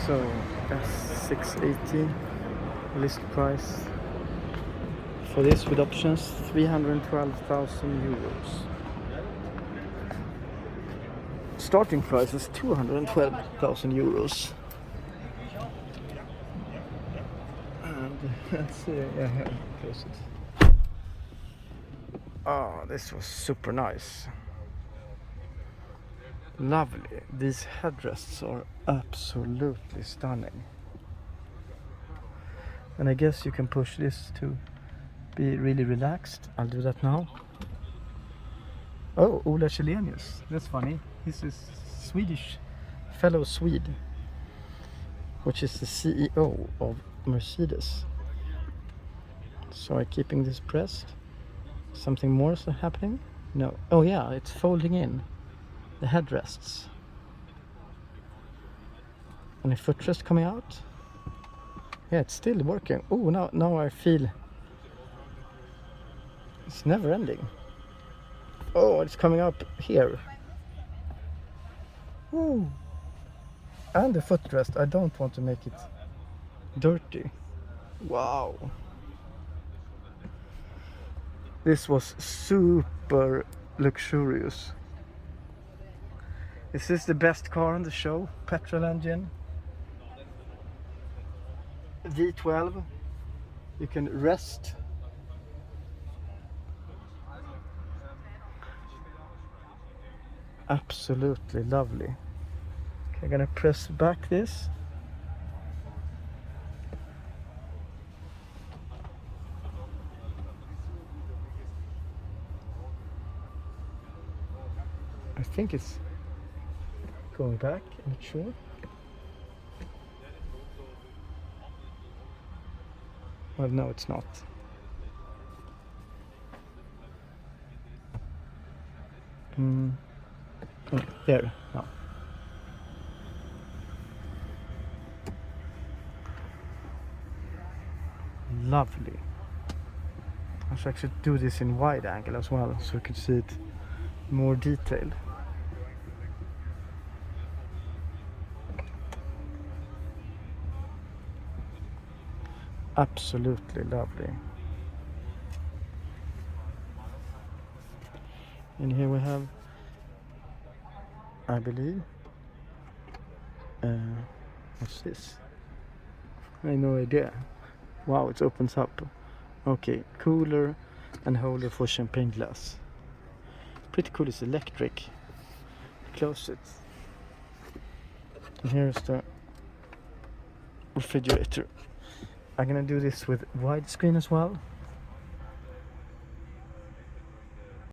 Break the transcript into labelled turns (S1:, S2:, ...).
S1: So S680 list price for this with options 312,000 euros. Starting price is 212,000 euros. And let's see, yeah, here, close it. Oh, this was super nice. Lovely. These headrests are absolutely stunning. And I guess you can push this to be really relaxed. I'll do that now. Oh, Ola Källenius. That's funny. He's a Swedish fellow Swede, which is the CEO of Mercedes. So I'm keeping this pressed. Something more is happening? No. Oh yeah, it's folding in the headrests. And the footrest coming out. Yeah, it's still working. Oh, now I feel it's never ending. Oh, it's coming up here. Ooh. And the footrest, I don't want to make it dirty. Wow. This was super luxurious. Is this the best car on the show? Petrol engine. V12. You can rest. Absolutely lovely. Okay, I'm gonna press back this. I think it's going back, I'm not sure. Well, no, it's not. Oh, there, no. Lovely. I should actually do this in wide angle as well, so you can see it more detailed. Absolutely lovely. And here we have, I believe, what's this? I have no idea. Wow, it opens up. Okay, cooler and holder for champagne glass. Pretty cool, it's electric. Close it. And here's the refrigerator. I'm gonna do this with widescreen as well.